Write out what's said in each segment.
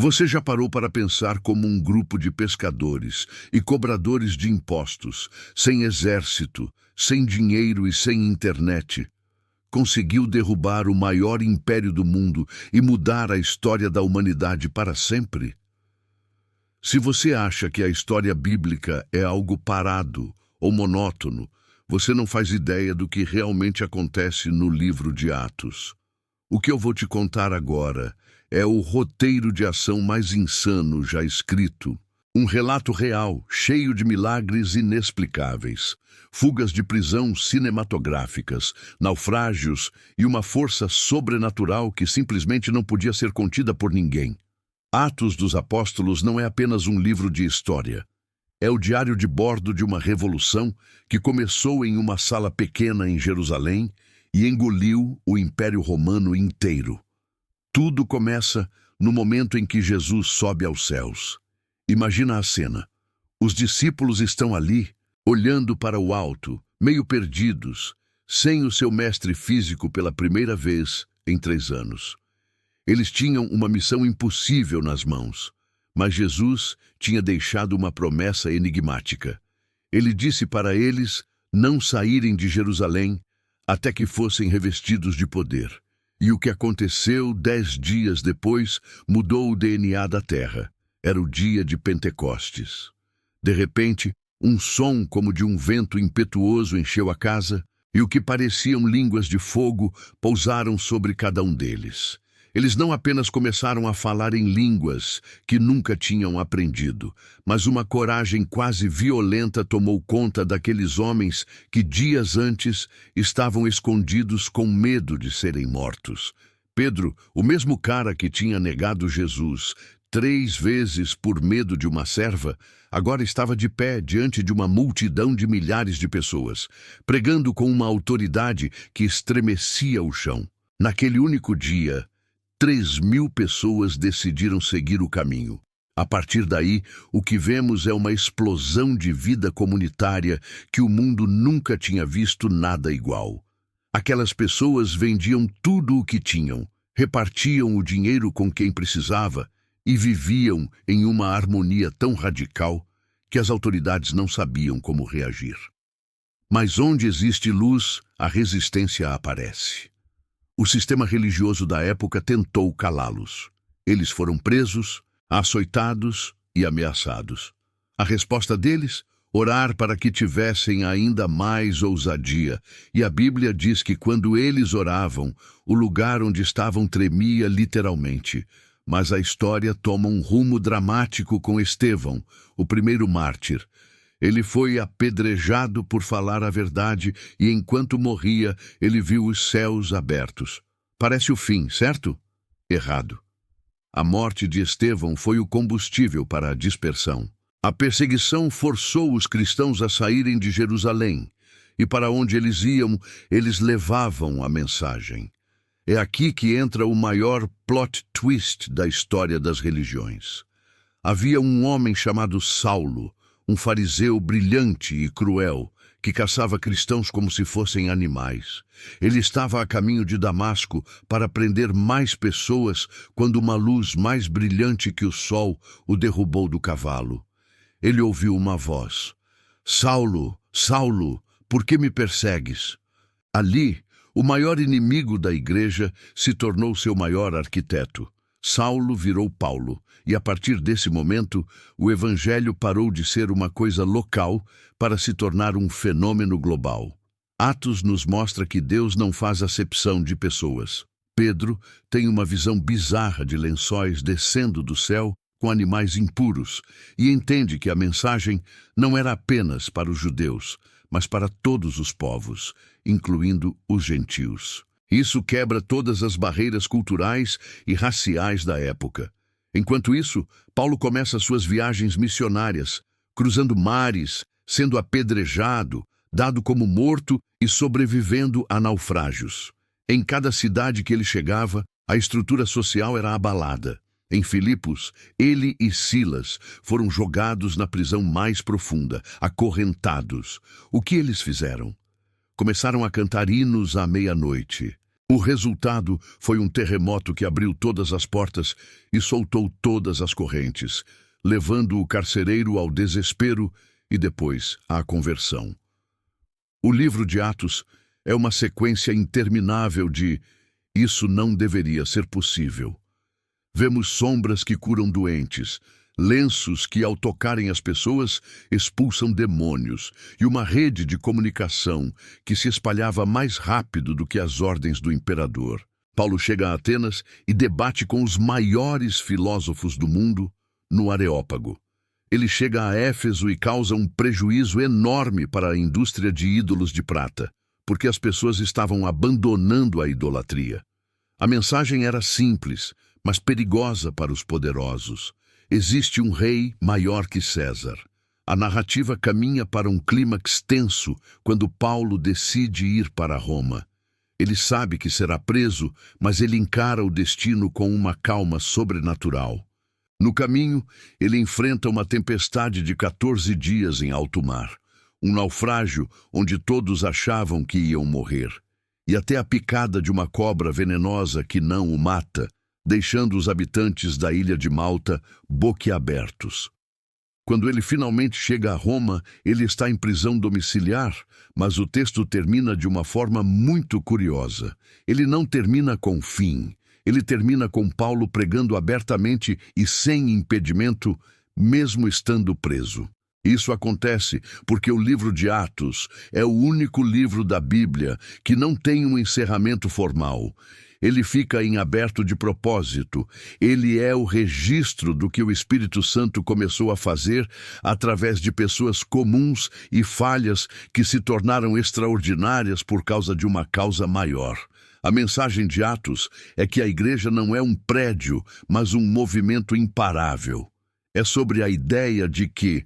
Você já parou para pensar como um grupo de pescadores e cobradores de impostos, sem exército, sem dinheiro e sem internet, conseguiu derrubar o maior império do mundo e mudar a história da humanidade para sempre? Se você acha que a história bíblica é algo parado ou monótono, você não faz ideia do que realmente acontece no livro de Atos. O que eu vou te contar agora é o roteiro de ação mais insano já escrito. Um relato real, cheio de milagres inexplicáveis, fugas de prisão cinematográficas, naufrágios e uma força sobrenatural que simplesmente não podia ser contida por ninguém. Atos dos Apóstolos não é apenas um livro de história. É o diário de bordo de uma revolução que começou em uma sala pequena em Jerusalém e engoliu o Império Romano inteiro. Tudo começa no momento em que Jesus sobe aos céus. Imagina a cena. Os discípulos estão ali, olhando para o alto, meio perdidos, sem o seu mestre físico pela primeira vez em 3 anos. Eles tinham uma missão impossível nas mãos, mas Jesus tinha deixado uma promessa enigmática. Ele disse para eles não saírem de Jerusalém até que fossem revestidos de poder. E o que aconteceu 10 dias depois mudou o DNA da terra. Era o dia de Pentecostes. De repente, um som como de um vento impetuoso encheu a casa, e o que pareciam línguas de fogo pousaram sobre cada um deles. Eles não apenas começaram a falar em línguas que nunca tinham aprendido, mas uma coragem quase violenta tomou conta daqueles homens que dias antes estavam escondidos com medo de serem mortos. Pedro, o mesmo cara que tinha negado Jesus 3 vezes por medo de uma serva, agora estava de pé diante de uma multidão de milhares de pessoas, pregando com uma autoridade que estremecia o chão. Naquele único dia, 3.000 pessoas decidiram seguir o caminho. A partir daí, o que vemos é uma explosão de vida comunitária que o mundo nunca tinha visto nada igual. Aquelas pessoas vendiam tudo o que tinham, repartiam o dinheiro com quem precisava e viviam em uma harmonia tão radical que as autoridades não sabiam como reagir. Mas onde existe luz, a resistência aparece. O sistema religioso da época tentou calá-los. Eles foram presos, açoitados e ameaçados. A resposta deles? Orar para que tivessem ainda mais ousadia. E a Bíblia diz que quando eles oravam, o lugar onde estavam tremia literalmente. Mas a história toma um rumo dramático com Estevão, o primeiro mártir. Ele foi apedrejado por falar a verdade e, enquanto morria, ele viu os céus abertos. Parece o fim, certo? Errado. A morte de Estevão foi o combustível para a dispersão. A perseguição forçou os cristãos a saírem de Jerusalém, e para onde eles iam, eles levavam a mensagem. É aqui que entra o maior plot twist da história das religiões. Havia um homem chamado Saulo, um fariseu brilhante e cruel, que caçava cristãos como se fossem animais. Ele estava a caminho de Damasco para prender mais pessoas quando uma luz mais brilhante que o sol o derrubou do cavalo. Ele ouviu uma voz: Saulo, Saulo, por que me persegues? Ali, o maior inimigo da igreja se tornou seu maior arquiteto. Saulo virou Paulo, e a partir desse momento, o evangelho parou de ser uma coisa local para se tornar um fenômeno global. Atos nos mostra que Deus não faz acepção de pessoas. Pedro tem uma visão bizarra de lençóis descendo do céu com animais impuros e entende que a mensagem não era apenas para os judeus, mas para todos os povos, incluindo os gentios. Isso quebra todas as barreiras culturais e raciais da época. Enquanto isso, Paulo começa suas viagens missionárias, cruzando mares, sendo apedrejado, dado como morto e sobrevivendo a naufrágios. Em cada cidade que ele chegava, a estrutura social era abalada. Em Filipos, ele e Silas foram jogados na prisão mais profunda, acorrentados. O que eles fizeram? Começaram a cantar hinos à meia-noite. O resultado foi um terremoto que abriu todas as portas e soltou todas as correntes, levando o carcereiro ao desespero e depois à conversão. O livro de Atos é uma sequência interminável de "isso não deveria ser possível". Vemos sombras que curam doentes, lenços que, ao tocarem as pessoas, expulsam demônios, e uma rede de comunicação que se espalhava mais rápido do que as ordens do imperador. Paulo chega a Atenas e debate com os maiores filósofos do mundo no Areópago. Ele chega a Éfeso e causa um prejuízo enorme para a indústria de ídolos de prata, porque as pessoas estavam abandonando a idolatria. A mensagem era simples, mas perigosa para os poderosos. Existe um rei maior que César. A narrativa caminha para um clímax tenso quando Paulo decide ir para Roma. Ele sabe que será preso, mas ele encara o destino com uma calma sobrenatural. No caminho, ele enfrenta uma tempestade de 14 dias em alto mar, um naufrágio onde todos achavam que iam morrer, e até a picada de uma cobra venenosa que não o mata, deixando os habitantes da ilha de Malta boquiabertos. Quando ele finalmente chega a Roma, ele está em prisão domiciliar, mas o texto termina de uma forma muito curiosa. Ele não termina com fim. Ele termina com Paulo pregando abertamente e sem impedimento, mesmo estando preso. Isso acontece porque o livro de Atos é o único livro da Bíblia que não tem um encerramento formal. Ele fica em aberto de propósito. Ele é o registro do que o Espírito Santo começou a fazer através de pessoas comuns e falhas que se tornaram extraordinárias por causa de uma causa maior. A mensagem de Atos é que a igreja não é um prédio, mas um movimento imparável. É sobre a ideia de que,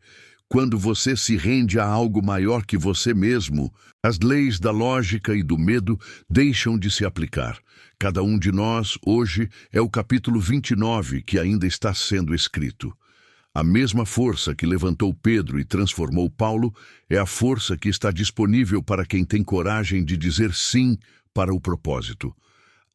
quando você se rende a algo maior que você mesmo, as leis da lógica e do medo deixam de se aplicar. Cada um de nós, hoje, é o capítulo 29 que ainda está sendo escrito. A mesma força que levantou Pedro e transformou Paulo é a força que está disponível para quem tem coragem de dizer sim para o propósito.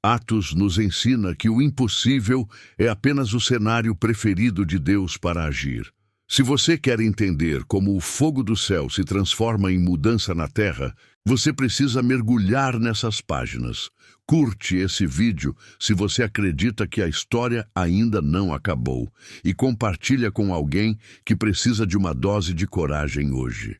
Atos nos ensina que o impossível é apenas o cenário preferido de Deus para agir. Se você quer entender como o fogo do céu se transforma em mudança na terra, você precisa mergulhar nessas páginas. Curte esse vídeo se você acredita que a história ainda não acabou e compartilha com alguém que precisa de uma dose de coragem hoje.